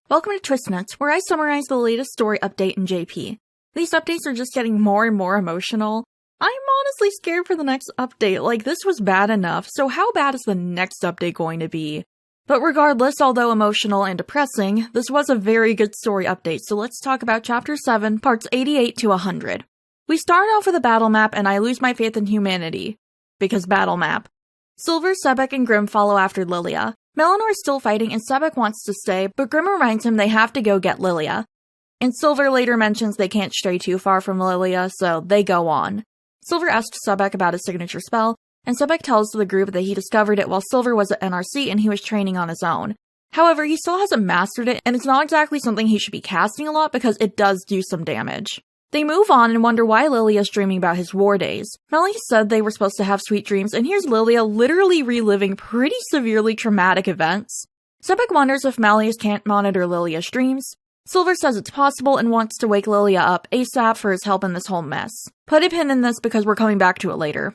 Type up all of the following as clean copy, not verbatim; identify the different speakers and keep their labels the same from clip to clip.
Speaker 1: Welcome to TwstNotes, where I summarize the latest story update in JP. These updates are just getting more and more emotional. I'm honestly scared for the next update, like this was bad enough, so how bad is the next update going to be? But regardless, although emotional and depressing, this was a very good story update, so let's talk about Chapter 7, Parts 88 to 100. We start off with a battle map, and I lose my faith in humanity. Because battle map. Silver, Sebek, and Grimm follow after Lilia. Meleanor is still fighting and Sebek wants to stay, but Grimm reminds him they have to go get Lilia. And Silver later mentions they can't stray too far from Lilia, so they go on. Silver asks Sebek about his signature spell, and Sebek tells the group that he discovered it while Silver was at NRC and he was training on his own. However, he still hasn't mastered it, and it's not exactly something he should be casting a lot because it does do some damage. They move on and wonder why Lilia's dreaming about his war days. Malleus said they were supposed to have sweet dreams, and here's Lilia literally reliving pretty severely traumatic events. Sebek wonders if Malleus can't monitor Lilia's dreams. Silver says it's possible and wants to wake Lilia up ASAP for his help in this whole mess. Put a pin in this because we're coming back to it later.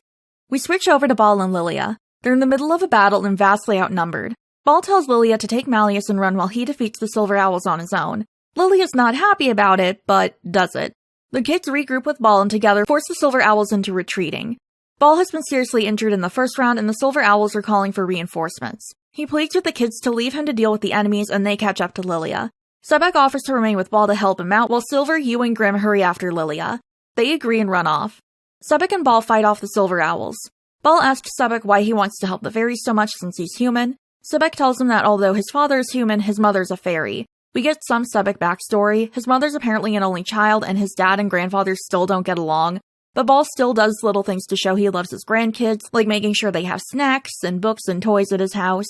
Speaker 1: We switch over to Ball and Lilia. They're in the middle of a battle and vastly outnumbered. Ball tells Lilia to take Malleus and run while he defeats the Silver Owls on his own. Lilia's not happy about it, but does it. The kids regroup with Ball and together force the Silver Owls into retreating. Ball has been seriously injured in the first round and the Silver Owls are calling for reinforcements. He pleads with the kids to leave him to deal with the enemies and they catch up to Lilia. Sebek offers to remain with Ball to help him out while Silver, Yu, and Grimm hurry after Lilia. They agree and run off. Sebek and Ball fight off the Silver Owls. Ball asks Sebek why he wants to help the fairies so much since he's human. Sebek tells him that although his father is human, his mother's a fairy. We get some Sebek backstory. His mother's apparently an only child, and his dad and grandfather still don't get along. But Ball still does little things to show he loves his grandkids, like making sure they have snacks and books and toys at his house.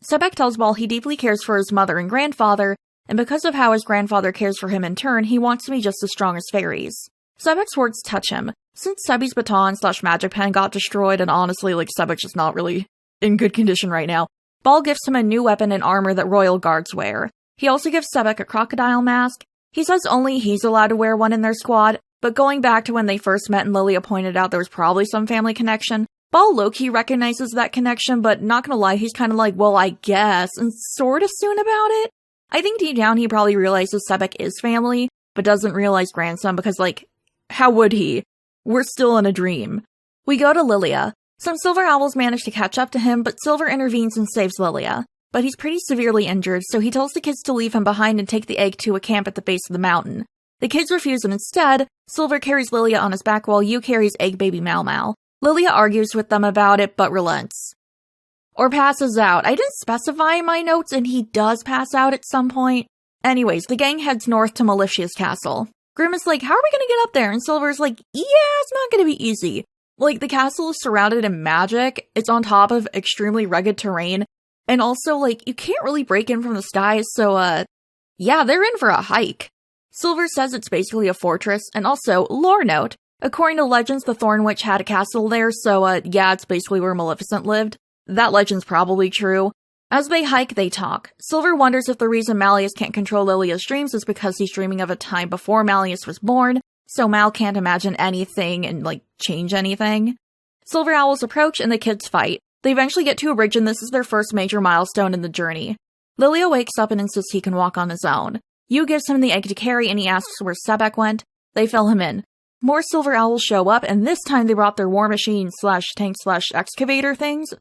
Speaker 1: Sebek tells Ball he deeply cares for his mother and grandfather, and because of how his grandfather cares for him in turn, he wants to be just as strong as fairies. Sebek's words touch him. Since Sebi's baton/magic pen got destroyed, and honestly, Sebek's just not really in good condition right now, Ball gives him a new weapon and armor that royal guards wear. He also gives Sebek a crocodile mask. He says only he's allowed to wear one in their squad, but going back to when they first met and Lilia pointed out there was probably some family connection, Ball low-key recognizes that connection, but not gonna lie, he's kinda like, well, I guess, and sorta soon about it. I think deep down he probably realizes Sebek is family, but doesn't realize grandson because, how would he? We're still in a dream. We go to Lilia. Some Silver Owls manage to catch up to him, but Silver intervenes and saves Lilia. But he's pretty severely injured, so he tells the kids to leave him behind and take the egg to a camp at the base of the mountain. The kids refuse and instead, Silver carries Lilia on his back while Yu carries egg baby Mal Mal. Lilia argues with them about it, but relents. Or passes out. I didn't specify in my notes, and he does pass out at some point. Anyways, the gang heads north to Meleanor's castle. Grimm is like, how are we gonna get up there? And Silver's like, yeah, it's not gonna be easy. The castle is surrounded in magic, it's on top of extremely rugged terrain, and also, you can't really break in from the skies, so, yeah, they're in for a hike. Silver says it's basically a fortress, and also, lore note, according to legends, the Thorn Witch had a castle there, so, yeah, it's basically where Maleficent lived. That legend's probably true. As they hike, they talk. Silver wonders if the reason Malleus can't control Lilia's dreams is because he's dreaming of a time before Malleus was born, so Mal can't imagine anything and, change anything. Silver Owls approach, and the kids fight. They eventually get to a bridge and this is their first major milestone in the journey. Lilia wakes up and insists he can walk on his own. Yu gives him the egg to carry and he asks where Sebek went. They fill him in. More Silver Owls show up and this time they brought their war machine/tank/excavator things.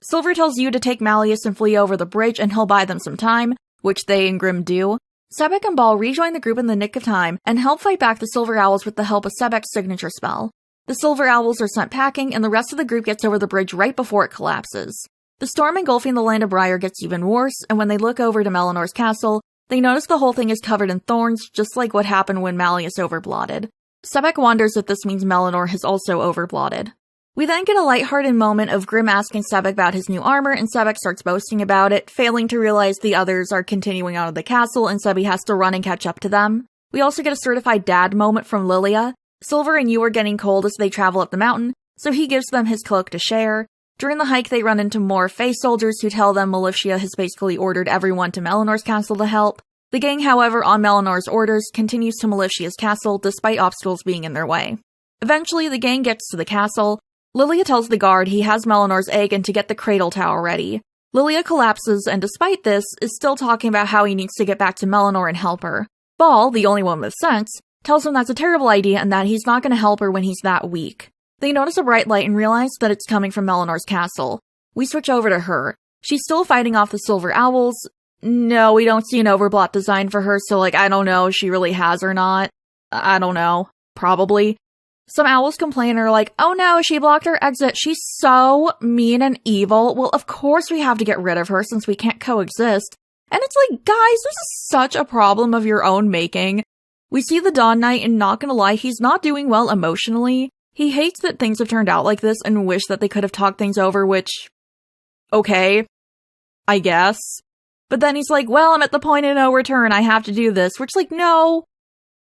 Speaker 1: Silver tells Yu to take Malleus and flee over the bridge and he'll buy them some time, which they and Grimm do. Sebek and Ball rejoin the group in the nick of time and help fight back the Silver Owls with the help of Sebek's signature spell. The Silver Owls are sent packing, and the rest of the group gets over the bridge right before it collapses. The storm engulfing the land of Briar gets even worse, and when they look over to Meleanor's castle, they notice the whole thing is covered in thorns, just like what happened when Malleus overblotted. Sebek wonders if this means Meleanor has also overblotted. We then get a lighthearted moment of Grimm asking Sebek about his new armor, and Sebek starts boasting about it, failing to realize the others are continuing out of the castle, and Sebi has to run and catch up to them. We also get a certified dad moment from Lilia. Silver and Yu are getting cold as they travel up the mountain, so he gives them his cloak to share. During the hike, they run into more Fae soldiers who tell them Maleficia has basically ordered everyone to Meleanor's castle to help. The gang, however, on Meleanor's orders, continues to Maleficia's castle despite obstacles being in their way. Eventually, the gang gets to the castle. Lilia tells the guard he has Meleanor's egg and to get the cradle tower ready. Lilia collapses and despite this, is still talking about how he needs to get back to Meleanor and help her. Ball, the only one with sense, tells him that's a terrible idea and that he's not going to help her when he's that weak. They notice a bright light and realize that it's coming from Meleanor's castle. We switch over to her. She's still fighting off the silver owls. No, we don't see an overblot design for her, so I don't know if she really has or not. I don't know. Probably. Some owls complain and are like, oh no, she blocked her exit. She's so mean and evil. Well, of course we have to get rid of her since we can't coexist. And it's like, guys, this is such a problem of your own making. We see the Dawn Knight and not gonna lie, he's not doing well emotionally. He hates that things have turned out like this and wish that they could have talked things over, which, okay, I guess. But then he's like, well, I'm at the point of no return. I have to do this. Which,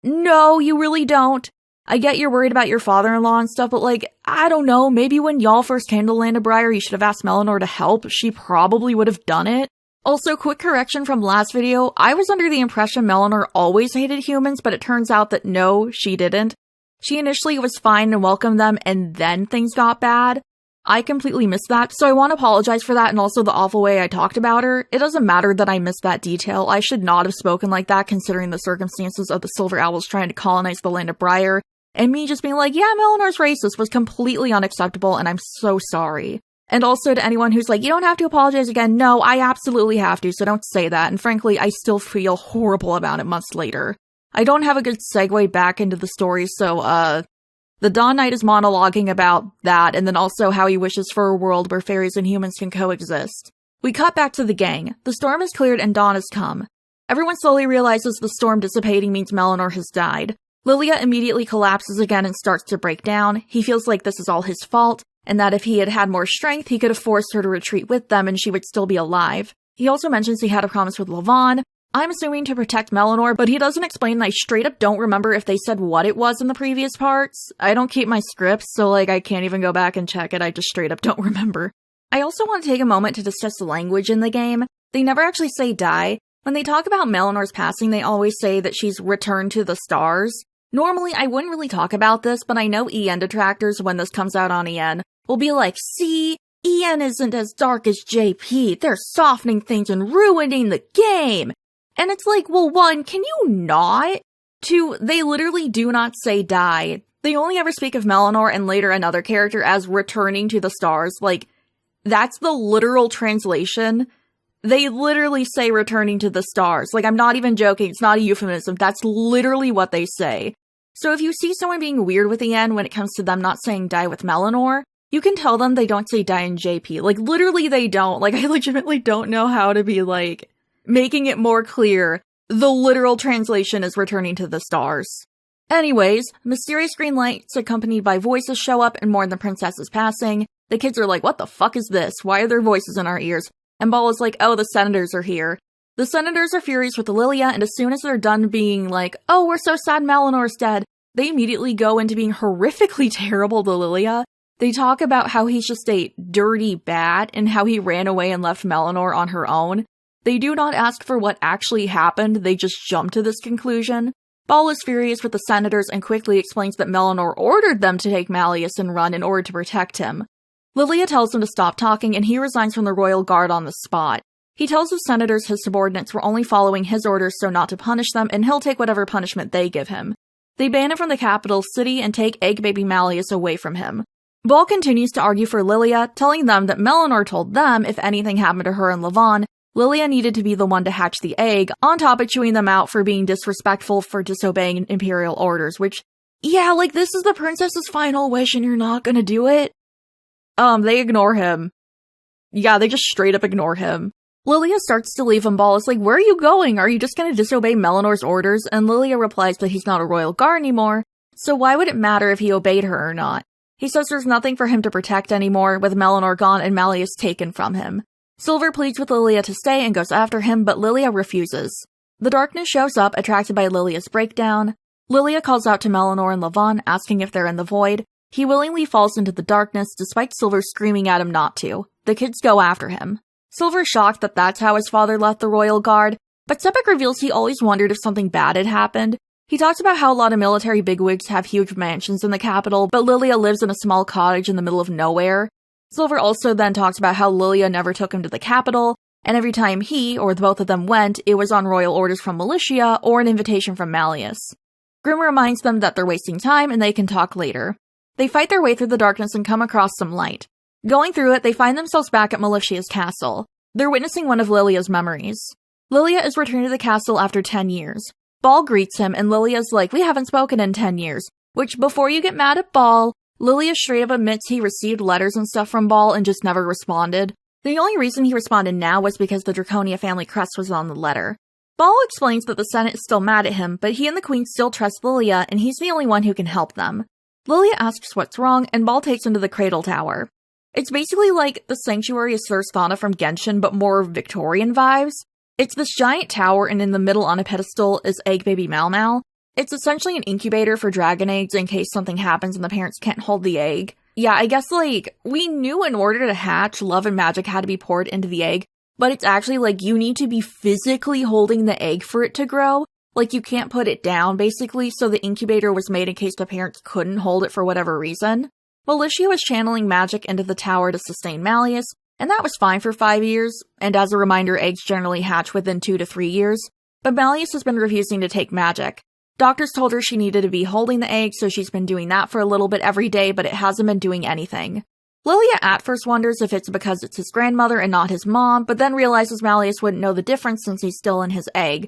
Speaker 1: no, you really don't. I get you're worried about your father-in-law and stuff, but I don't know, maybe when y'all first came to Land of Briar, you should have asked Meleanor to help. She probably would have done it. Also, quick correction from last video, I was under the impression Meleanor always hated humans, but it turns out that no, she didn't. She initially was fine and welcomed them, and then things got bad. I completely missed that, so I want to apologize for that and also the awful way I talked about her. It doesn't matter that I missed that detail. I should not have spoken like that considering the circumstances of the Silver Owls trying to colonize the Land of Briar. And me just being like, yeah, Meleanor's racist was completely unacceptable and I'm so sorry. And also to anyone who's like, you don't have to apologize again. No, I absolutely have to, so don't say that. And frankly, I still feel horrible about it months later. I don't have a good segue back into the story, so, the Dawn Knight is monologuing about that, and then also how he wishes for a world where fairies and humans can coexist. We cut back to the gang. The storm has cleared and dawn has come. Everyone slowly realizes the storm dissipating means Meleanor has died. Lilia immediately collapses again and starts to break down. He feels like this is all his fault, and that if he had had more strength, he could have forced her to retreat with them and she would still be alive. He also mentions he had a promise with Lavon. I'm assuming to protect Meleanor, but he doesn't explain and I straight up don't remember if they said what it was in the previous parts. I don't keep my scripts, so I can't even go back and check it, I just straight up don't remember. I also want to take a moment to discuss the language in the game. They never actually say die. When they talk about Meleanor's passing, they always say that she's returned to the stars. Normally, I wouldn't really talk about this, but I know EN detractors, when this comes out on EN, will be like, see, EN isn't as dark as JP, they're softening things and ruining the game! And it's like, well, one, can you not? Two, they literally do not say die. They only ever speak of Meleanor and later another character as returning to the stars. That's the literal translation. They literally say returning to the stars. I'm not even joking, it's not a euphemism, that's literally what they say. So if you see someone being weird with the end when it comes to them not saying die with Meleanor, you can tell them they don't say die in JP. Literally they don't. I legitimately don't know how to be making it more clear. The literal translation is returning to the stars. Anyways, mysterious green lights accompanied by voices show up and mourn the princess's passing. The kids are like, what the fuck is this? Why are there voices in our ears? And Ball is like, oh, the senators are here. The senators are furious with Lilia, and as soon as they're done being like, oh, we're so sad Meleanor's dead, they immediately go into being horrifically terrible to Lilia. They talk about how he's just a dirty bat and how he ran away and left Meleanor on her own. They do not ask for what actually happened, they just jump to this conclusion. Ball is furious with the senators and quickly explains that Meleanor ordered them to take Malleus and run in order to protect him. Lilia tells him to stop talking and he resigns from the royal guard on the spot. He tells the senators his subordinates were only following his orders so not to punish them and he'll take whatever punishment they give him. They ban him from the capital city and take egg baby Malleus away from him. Ball continues to argue for Lilia, telling them that Meleanor told them if anything happened to her and Lavon, Lilia needed to be the one to hatch the egg, on top of chewing them out for being disrespectful for disobeying imperial orders, which, yeah, this is the princess's final wish and you're not gonna do it? They ignore him. Yeah, they just straight up ignore him. Lilia starts to leave and Ball is like, where are you going? Are you just gonna disobey Meleanor's orders? And Lilia replies that he's not a royal guard anymore, so why would it matter if he obeyed her or not? He says there's nothing for him to protect anymore, with Meleanor gone and Malleus taken from him. Silver pleads with Lilia to stay and goes after him, but Lilia refuses. The darkness shows up, attracted by Lilia's breakdown. Lilia calls out to Meleanor and Lavon, asking if they're in the void. He willingly falls into the darkness, despite Silver screaming at him not to. The kids go after him. Silver's shocked that that's how his father left the royal guard, but Sepik reveals he always wondered if something bad had happened. He talks about how a lot of military bigwigs have huge mansions in the capital, but Lilia lives in a small cottage in the middle of nowhere. Silver also then talks about how Lilia never took him to the capital, and every time he, or the both of them, went, it was on royal orders from Militia or an invitation from Malleus. Grimm reminds them that they're wasting time and they can talk later. They fight their way through the darkness and come across some light. Going through it, they find themselves back at Militia's castle. They're witnessing one of Lilia's memories. Lilia is returned to the castle after 10 years. Ball greets him, and Lilia's like, we haven't spoken in 10 years. Which, before you get mad at Ball, Lilia straight up admits he received letters and stuff from Ball and just never responded. The only reason he responded now was because the Draconia family crest was on the letter. Ball explains that the Senate is still mad at him, but he and the Queen still trust Lilia, and he's the only one who can help them. Lilia asks what's wrong, and Ball takes him to the Cradle Tower. It's basically like the Sanctuary of Thana from Genshin, but more Victorian vibes. It's this giant tower, and in the middle on a pedestal is egg baby Mal. It's essentially an incubator for dragon eggs in case something happens and the parents can't hold the egg. Yeah, I guess, we knew in order to hatch, love and magic had to be poured into the egg, but it's actually, you need to be physically holding the egg for it to grow. You can't put it down, basically, so the incubator was made in case the parents couldn't hold it for whatever reason. Militia was channeling magic into the tower to sustain Malleus, and that was fine for 5 years, and as a reminder, eggs generally hatch within 2 to 3 years, but Malleus has been refusing to take magic. Doctors told her she needed to be holding the egg, so she's been doing that for a little bit every day, but it hasn't been doing anything. Lilia at first wonders if it's because it's his grandmother and not his mom, but then realizes Malleus wouldn't know the difference since he's still in his egg.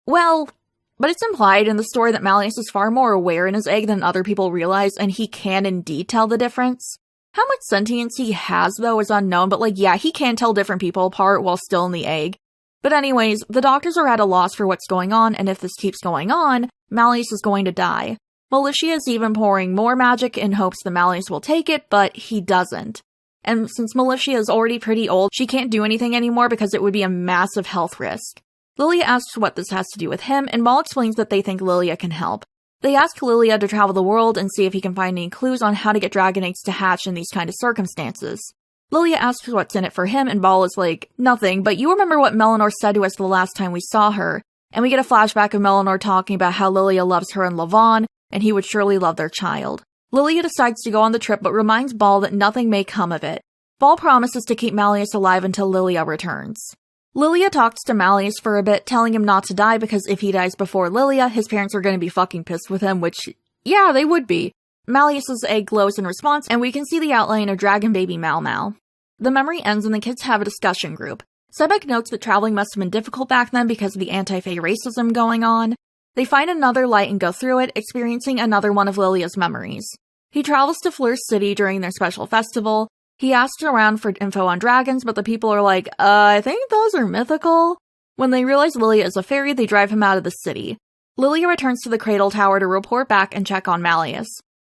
Speaker 1: Well, but it's implied in the story that Malleus is far more aware in his egg than other people realize, and he can indeed tell the difference. How much sentience he has, though, is unknown, but yeah, he can tell different people apart while still in the egg. But anyways, the doctors are at a loss for what's going on, and if this keeps going on, Malleus is going to die. Militia is even pouring more magic in hopes that Malleus will take it, but he doesn't. And since Militia is already pretty old, she can't do anything anymore because it would be a massive health risk. Lilia asks what this has to do with him, and Ball explains that they think Lilia can help. They ask Lilia to travel the world and see if he can find any clues on how to get dragon eggs to hatch in these kind of circumstances. Lilia asks what's in it for him, and Ball is like, nothing, but you remember what Meleanor said to us the last time we saw her. And we get a flashback of Meleanor talking about how Lilia loves her and Lavon, and he would surely love their child. Lilia decides to go on the trip, but reminds Ball that nothing may come of it. Ball promises to keep Malleus alive until Lilia returns. Lilia talks to Malleus for a bit, telling him not to die because if he dies before Lilia, his parents are going to be fucking pissed with him, which, yeah, they would be. Malleus's egg glows in response, and we can see the outline of dragon baby Mal. The memory ends and the kids have a discussion group. Sebek notes that traveling must have been difficult back then because of the anti-Fae racism going on. They find another light and go through it, experiencing another one of Lilia's memories. He travels to Fleur City during their special festival. He asks around for info on dragons, but the people are like, I think those are mythical. When they realize Lilia is a fairy, they drive him out of the city. Lilia returns to the Cradle Tower to report back and check on Malleus.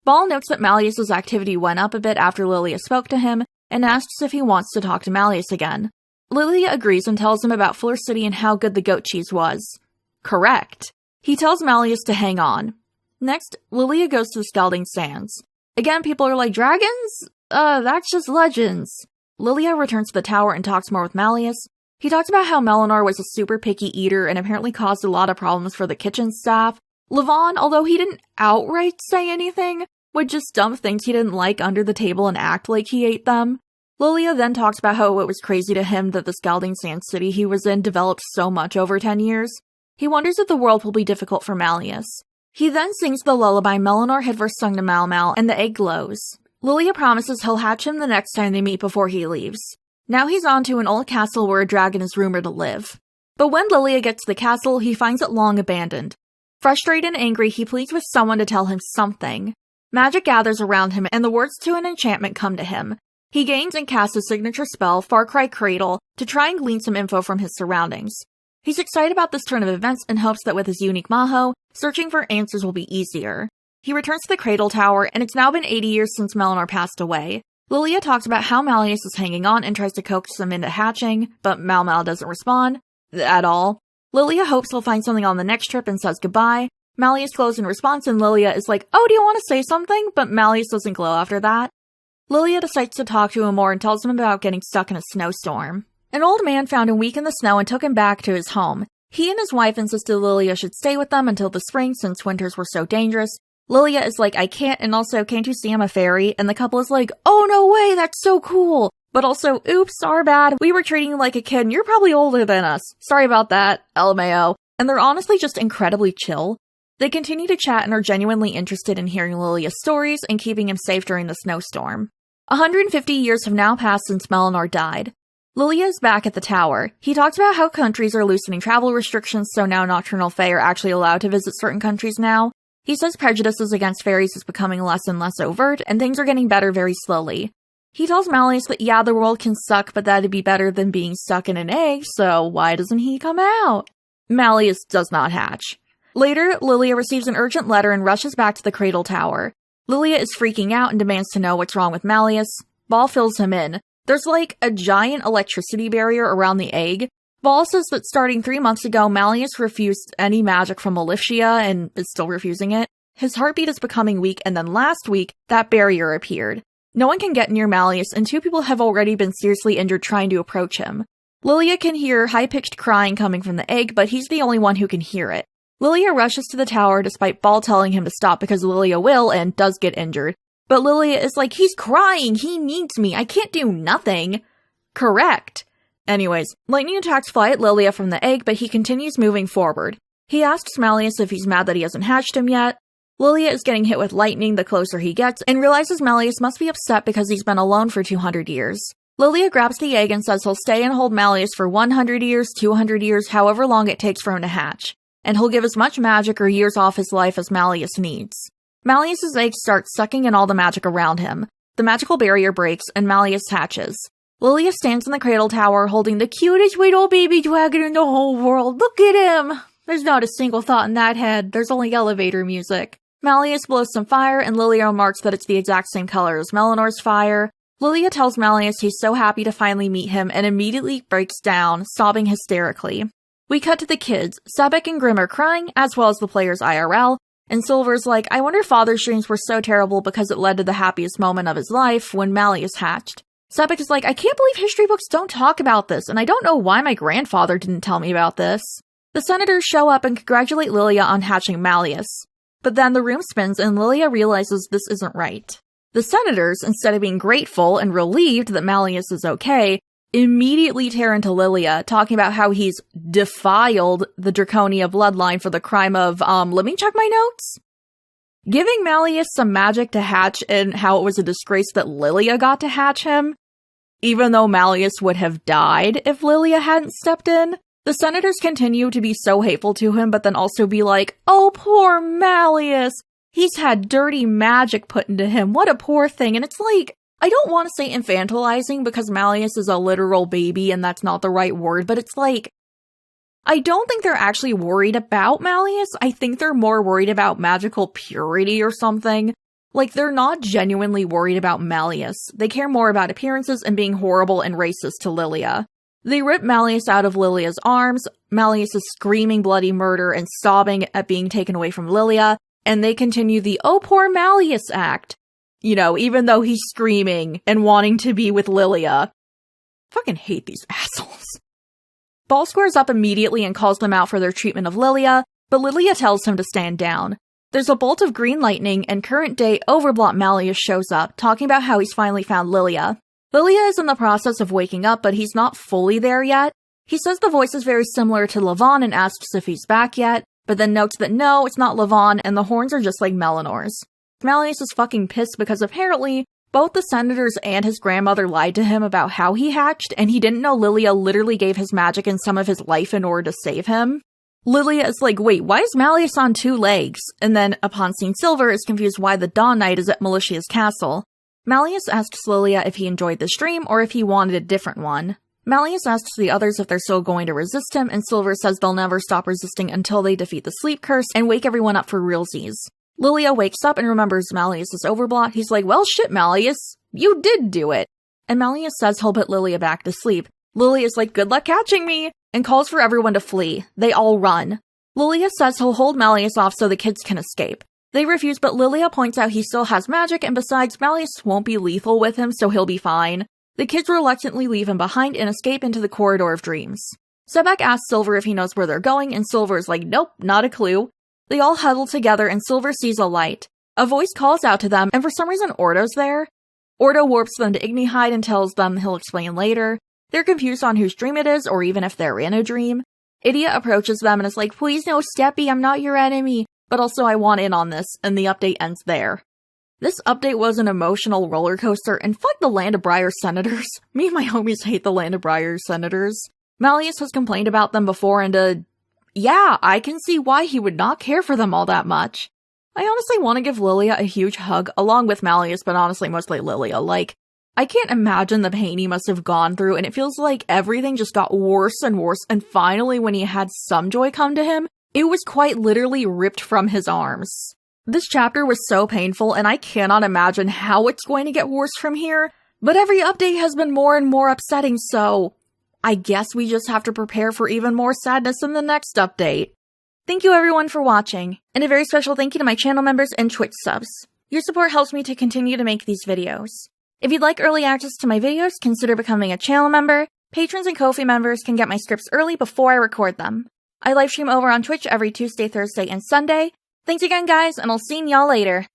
Speaker 1: Ball notes that Malleus's activity went up a bit after Lilia spoke to him, and asks if he wants to talk to Malleus again. Lilia agrees and tells him about Fleur City and how good the goat cheese was. Correct. He tells Malleus to hang on. Next, Lilia goes to the Scalding Sands. Again, people are like, dragons? That's just legends. Lilia returns to the tower and talks more with Malleus. He talks about how Meleanor was a super picky eater and apparently caused a lot of problems for the kitchen staff. Lavon, although he didn't outright say anything, would just dump things he didn't like under the table and act like he ate them. Lilia then talks about how it was crazy to him that the Scalding Sand city he was in developed so much over 10 years. He wonders if the world will be difficult for Malleus. He then sings the lullaby Meleanor had first sung to Mal, and the egg glows. Lilia promises he'll hatch him the next time they meet before he leaves. Now he's on to an old castle where a dragon is rumored to live. But when Lilia gets to the castle, he finds it long abandoned. Frustrated and angry, he pleads with someone to tell him something. Magic gathers around him, and the words to an enchantment come to him. He gains and casts his signature spell, Far Cry Cradle, to try and glean some info from his surroundings. He's excited about this turn of events and hopes that with his unique Maho, searching for answers will be easier. He returns to the Cradle Tower, and it's now been 80 years since Meleanor passed away. Lilia talks about how Malleus is hanging on and tries to coax him into hatching, but Mal doesn't respond at all. Lilia hopes he'll find something on the next trip and says goodbye. Malleus glows in response, and Lilia is like, oh, do you want to say something? But Malleus doesn't glow after that. Lilia decides to talk to him more and tells him about getting stuck in a snowstorm. An old man found him weak in the snow and took him back to his home. He and his wife insisted Lilia should stay with them until the spring since winters were so dangerous. Lilia is like, I can't, and also, can't you see I'm a fairy? And the couple is like, oh no way, that's so cool! But also, oops, our bad, we were treating you like a kid and you're probably older than us. Sorry about that, LMAO. And they're honestly just incredibly chill. They continue to chat and are genuinely interested in hearing Lilia's stories and keeping him safe during the snowstorm. 150 years have now passed since Meleanor died. Lilia is back at the tower. He talks about how countries are loosening travel restrictions, so now nocturnal fae are actually allowed to visit certain countries now. He says prejudices against fairies is becoming less and less overt, and things are getting better very slowly. He tells Malleus that yeah, the world can suck, but that'd be better than being stuck in an egg, so why doesn't he come out? Malleus does not hatch. Later, Lilia receives an urgent letter and rushes back to the Cradle Tower. Lilia is freaking out and demands to know what's wrong with Malleus. Ball fills him in. There's like a giant electricity barrier around the egg. Ball says that starting 3 months ago, Malleus refused any magic from Maleficia and is still refusing it. His heartbeat is becoming weak, and then last week, that barrier appeared. No one can get near Malleus, and 2 people have already been seriously injured trying to approach him. Lilia can hear high-pitched crying coming from the egg, but he's the only one who can hear it. Lilia rushes to the tower despite Ball telling him to stop because Lilia will and does get injured. But Lilia is like, he's crying, he needs me, I can't do nothing. Correct. Anyways, lightning attacks fly at Lilia from the egg, but he continues moving forward. He asks Malleus if he's mad that he hasn't hatched him yet. Lilia is getting hit with lightning the closer he gets, and realizes Malleus must be upset because he's been alone for 200 years. Lilia grabs the egg and says he'll stay and hold Malleus for 100 years, 200 years, however long it takes for him to hatch. And he'll give as much magic or years off his life as Malleus needs. Malleus's egg starts sucking in all the magic around him. The magical barrier breaks, and Malleus hatches. Lilia stands in the cradle tower holding the cutest little baby dragon in the whole world. Look at him! There's not a single thought in that head. There's only elevator music. Malleus blows some fire, and Lilia remarks that it's the exact same color as Meleanor's fire. Lilia tells Malleus he's so happy to finally meet him and immediately breaks down, sobbing hysterically. We cut to the kids. Sebek and Grimm are crying, as well as the players IRL, and Silver's like, I wonder if Father's dreams were so terrible because it led to the happiest moment of his life when Malleus hatched. Sebek is like, I can't believe history books don't talk about this, and I don't know why my grandfather didn't tell me about this. The senators show up and congratulate Lilia on hatching Malleus. But then the room spins and Lilia realizes this isn't right. The senators, instead of being grateful and relieved that Malleus is okay, immediately tear into Lilia, talking about how he's defiled the Draconia bloodline for the crime of, let me check my notes? Giving Malleus some magic to hatch and how it was a disgrace that Lilia got to hatch him, even though Malleus would have died if Lilia hadn't stepped in. The senators continue to be so hateful to him, but then also be like, oh, poor Malleus, he's had dirty magic put into him, what a poor thing. And it's like, I don't want to say infantilizing because Malleus is a literal baby and that's not the right word, but it's like, I don't think they're actually worried about Malleus. I think they're more worried about magical purity or something. Like, they're not genuinely worried about Malleus. They care more about appearances and being horrible and racist to Lilia. They rip Malleus out of Lilia's arms. Malleus is screaming bloody murder and sobbing at being taken away from Lilia, and they continue the oh poor Malleus act. You know, even though he's screaming and wanting to be with Lilia. Fucking hate these assholes. Ball squares up immediately and calls them out for their treatment of Lilia, but Lilia tells him to stand down. There's a bolt of green lightning, and current-day Overblot Malleus shows up, talking about how he's finally found Lilia. Lilia is in the process of waking up, but he's not fully there yet. He says the voice is very similar to Levon and asks if he's back yet, but then notes that no, it's not Levon, and the horns are just like Meleanor's. Malleus is fucking pissed because apparently, both the senators and his grandmother lied to him about how he hatched, and he didn't know Lilia literally gave his magic and some of his life in order to save him. Lilia is like, wait, why is Malleus on 2 legs? And then, upon seeing Silver, is confused why the Dawn Knight is at Melicia's castle. Malleus asks Lilia if he enjoyed this dream or if he wanted a different one. Malleus asks the others if they're still going to resist him, and Silver says they'll never stop resisting until they defeat the sleep curse and wake everyone up for realsies. Lilia wakes up and remembers Malleus' overblot. He's like, well shit, Malleus, you did do it. And Malleus says he'll put Lilia back to sleep. Lilia's like, good luck catching me, and calls for everyone to flee. They all run. Lilia says he'll hold Malleus off so the kids can escape. They refuse, but Lilia points out he still has magic, and besides, Malleus won't be lethal with him, so he'll be fine. The kids reluctantly leave him behind and escape into the Corridor of Dreams. Sebek asks Silver if he knows where they're going, and Silver is like, nope, not a clue. They all huddle together, and Silver sees a light. A voice calls out to them, and for some reason Ordo's there. Ordo warps them to Ignihide and tells them he'll explain later. They're confused on whose dream it is, or even if they're in a dream. Idia approaches them and is like, please no, Steppy, I'm not your enemy, but also I want in on this, and the update ends there. This update was an emotional roller coaster, and fuck the Land of Briar Senators. Me and my homies hate the Land of Briar Senators. Malleus has complained about them before, and yeah, I can see why he would not care for them all that much. I honestly want to give Lilia a huge hug, along with Malleus, but honestly mostly Lilia. Like, I can't imagine the pain he must have gone through, and it feels like everything just got worse, and finally when he had some joy come to him, it was quite literally ripped from his arms. This chapter was so painful, and I cannot imagine how it's going to get worse from here, but every update has been more and more upsetting, so I guess we just have to prepare for even more sadness in the next update. Thank you everyone for watching, and a very special thank you to my channel members and Twitch subs. Your support helps me to continue to make these videos. If you'd like early access to my videos, consider becoming a channel member. Patrons and Ko-fi members can get my scripts early before I record them. I livestream over on Twitch every Tuesday, Thursday, and Sunday. Thanks again guys, and I'll see y'all later.